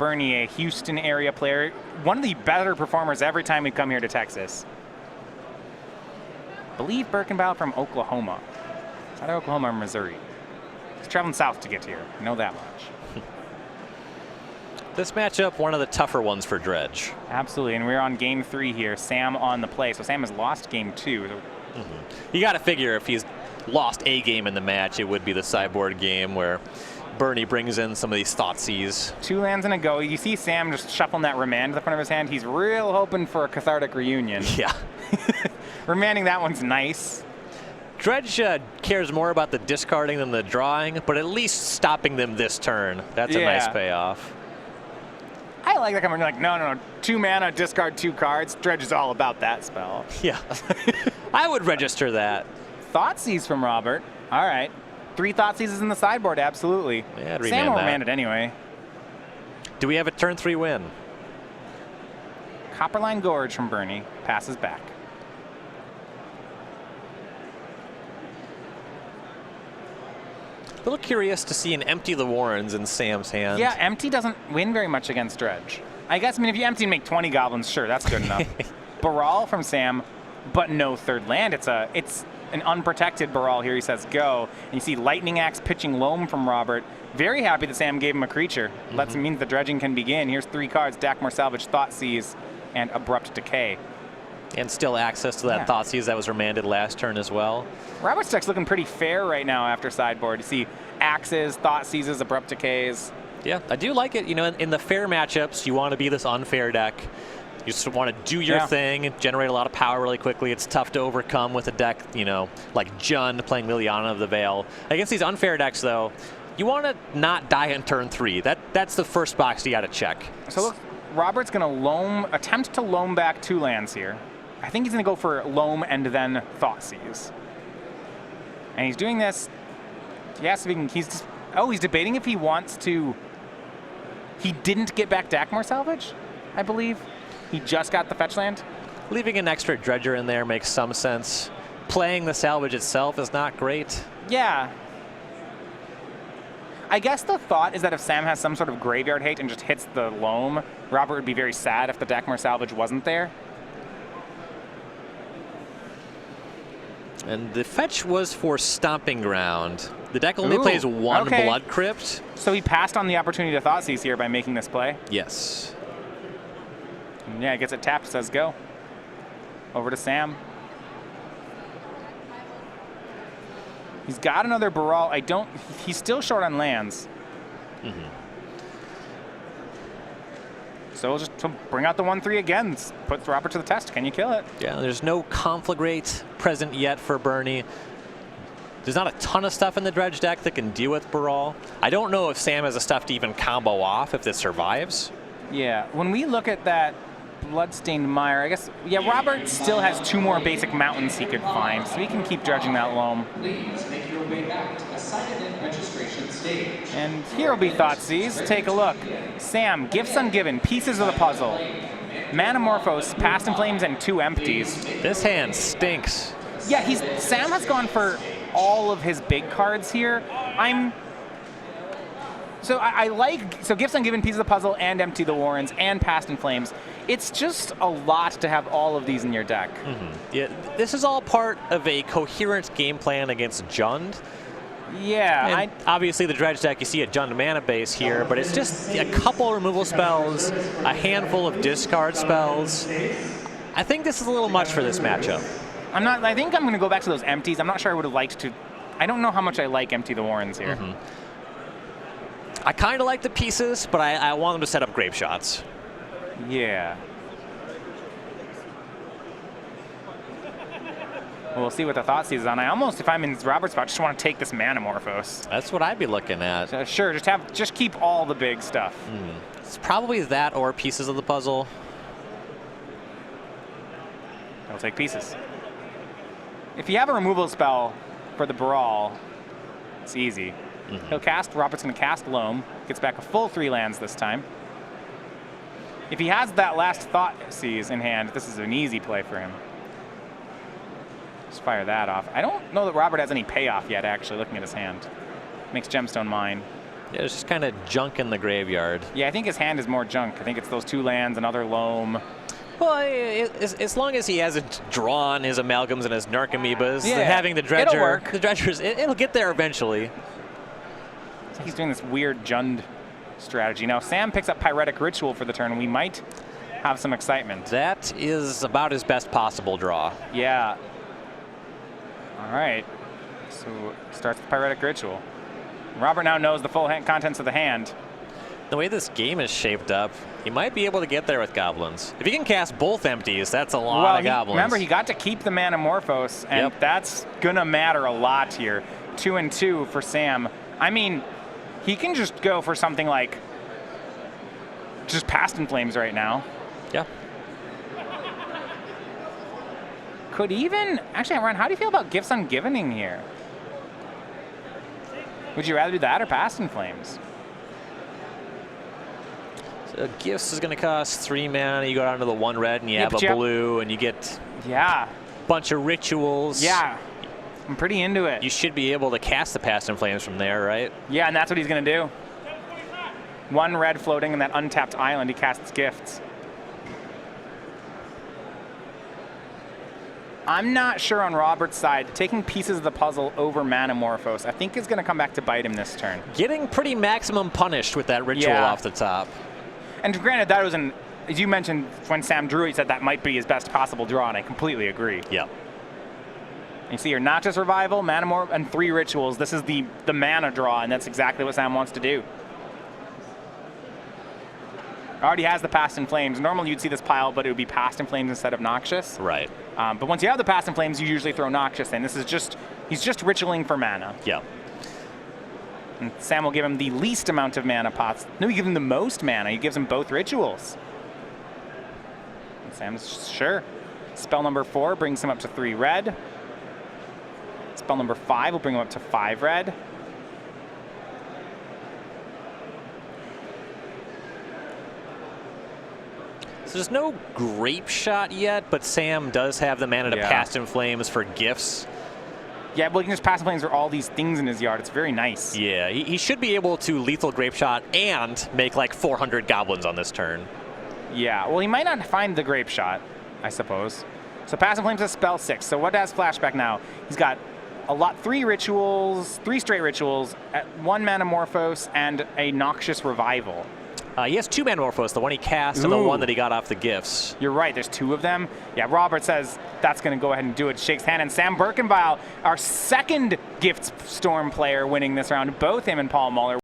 Bernie, a Houston area player, one of the better performers every time we come here to Texas. I believe Birkenbaugh from Oklahoma. Is that Oklahoma or Missouri? He's traveling south to get here. I know that much. This matchup, one of the tougher ones for Dredge. Absolutely, and we're on game 3 here. Sam on the play, so Sam has lost game 2. You got to figure if he's lost a game in the match, it would be the sideboard game where Bernie brings in some of these Thoughtseize. 2 lands and a go. You see Sam just shuffling that remand to the front of his hand. He's real hoping for a cathartic reunion. Yeah. Remanding that one's nice. Dredge cares more about the discarding than the drawing, but at least stopping them this turn. That's a nice payoff. I like that. I'm like, no. 2 mana, discard 2 cards. Dredge is all about that spell. Yeah. I would register that. Thoughtseize from Robert. All right. 3 Thoughtseizes in the sideboard, absolutely. Yeah, I'd Sam will remand remand it anyway. Do we have a turn 3 win? Copperline Gorge from Bernie. Passes back. A little curious to see an Empty the Warrens in Sam's hand. Yeah, empty doesn't win very much against Dredge. I guess, if you empty and make 20 goblins, sure, that's good enough. Baral from Sam, but no 3rd land. It's an unprotected Baral here. He says go. And you see Lightning Axe pitching Loam from Robert. Very happy that Sam gave him a creature. Lets him mean the dredging can begin. Here's 3 cards, Dakmor Salvage, Thoughtseize, and Abrupt Decay. And still access to that Thoughtseize that was remanded last turn as well. Robert's deck's looking pretty fair right now after sideboard. You see Axes, Thoughtseizes, Abrupt Decays. Yeah, I do like it. You know, in the fair matchups, you want to be this unfair deck. You just want to do your thing and generate a lot of power really quickly. It's tough to overcome with a deck, like Jund playing Liliana of the Veil. Against these unfair decks, though, you want to not die on turn 3. That's the first box you got to check. So look, Robert's going to attempt to loam back 2 lands here. I think he's going to go for Loam and then Thoughtseize. And he's doing this. Yes, he's debating if he wants to. He didn't get back Dakmor Salvage, I believe. He just got the fetch land. Leaving an extra dredger in there makes some sense. Playing the salvage itself is not great. Yeah. I guess the thought is that if Sam has some sort of graveyard hate and just hits the Loam, Robert would be very sad if the Dakmor Salvage wasn't there. And the fetch was for Stomping Ground. The deck only plays 1 Blood Crypt. So he passed on the opportunity to Thoughtseize here by making this play? Yes. And yeah, gets it tapped, says go. Over to Sam. He's got another Baral. He's still short on lands. So we'll just bring out the 1/3 again. Put Robert to the test. Can you kill it? Yeah, there's no Conflagrate present yet for Bernie. There's not a ton of stuff in the Dredge deck that can deal with Baral. I don't know if Sam has the stuff to even combo off if this survives. Yeah, when we look at that Bloodstained Mire, I guess, Robert still has 2 more basic mountains he could find, so he can keep dredging that Loam. Please make your way back to the sighted registration stage. And here will be Thoughtseize. Take a look. Sam, Gifts Ungiven, Pieces of the Puzzle, Manamorphose, Past in Flames, and 2 empties. This hand stinks. Yeah, Sam has gone for all of his big cards here. I like Gifts Ungiven, Pieces of the Puzzle, and Empty the Warrens, and Past in Flames. It's just a lot to have all of these in your deck. Yeah, this is all part of a coherent game plan against Jund. Yeah. And obviously the Dredge deck, you see a Jund mana base here, but it's just a couple removal spells, a handful of discard spells. I think this is a little much for this matchup. I think I'm going to go back to those empties. I'm not sure I would have liked to. I don't know how much I like Empty the Warrens here. I kind of like the pieces, but I want them to set up grape shots. Yeah. We'll see what the Thoughtseize is on. If I'm in Robert's spot, just want to take this Manamorphose. That's what I'd be looking at. Sure, just keep all the big stuff. It's probably that or Pieces of the Puzzle. I'll take Pieces. If you have a removal spell for the Baral, it's easy. Robert's going to cast Loam, gets back a full 3 lands this time. If he has that last Thoughtseize in hand, this is an easy play for him. Just fire that off. I don't know that Robert has any payoff yet, actually, looking at his hand. Makes Gemstone mine. Yeah, it's just kind of junk in the graveyard. Yeah, I think his hand is more junk. I think it's those 2 lands, another loam. Well, as long as he hasn't drawn his amalgams and his Narcomoebas, Yeah, having the dredger, it'll work. the dredgers, it'll get there eventually. He's doing this weird Jund strategy. Now, Sam picks up Pyretic Ritual for the turn. We might have some excitement. That is about his best possible draw. Yeah. All right. So starts with Pyretic Ritual. Robert now knows the full contents of the hand. The way this game is shaped up, he might be able to get there with goblins. If he can cast both empties, that's a lot of goblins. Remember, he got to keep the Manamorphose, and that's going to matter a lot here. 2 and 2 for Sam. I mean, he can just go for something like just Past in Flames right now. Yeah. Could even, actually, Ryan, how do you feel about Gifts Ungivening here? Would you rather do that or Past in Flames? So Gifts is going to cost 3 mana. You go down to the 1 red and you have a blue, and you get a bunch of rituals. Yeah, I'm pretty into it. You should be able to cast the Past in Flames from there, right? Yeah, and that's what he's going to do. 1 red floating in that untapped island. He casts Gifts. I'm not sure on Robert's side. Taking pieces of the puzzle over Manamorphose, I think is going to come back to bite him this turn. Getting pretty maximum punished with that ritual off the top. And granted, that was as you mentioned, when Sam drew, he said that might be his best possible draw, and I completely agree. Yep. You see here, not just Revival, Manamorph, and 3 rituals. This is the mana draw, and that's exactly what Sam wants to do. Already has the Past in Flames. Normally you'd see this pile, but it would be Past in Flames instead of Noxious. Right. But once you have the Past in Flames, you usually throw Noxious in. This is just, he's just ritualing for mana. Yeah. And Sam will give him the least amount of mana pots. No, you give him the most mana. He gives him both rituals. And Sam's sure. Spell number 4 brings him up to 3 red. Spell number 5 will bring him up to 5 red. So there's no Grape Shot yet, but Sam does have the mana to Past in Flames for Gifts. Yeah, well, he can just Past in Flames for all these things in his yard. It's very nice. Yeah, he should be able to lethal Grape Shot and make like 400 goblins on this turn. Yeah, well, he might not find the Grape Shot, I suppose. So Past in Flames is spell 6. So what has Flashback now? He's got a lot, 3 rituals, 3 straight rituals, 1 Manamorphose, and a Noxious Revival. He has 2 Manamorphose, the one he cast and the one that he got off the Gifts. You're right, there's 2 of them. Yeah, Robert says that's going to go ahead and do it. Shakes hand, and Sam Birkenbile, our second Gift Storm player winning this round, both him and Paul Muller.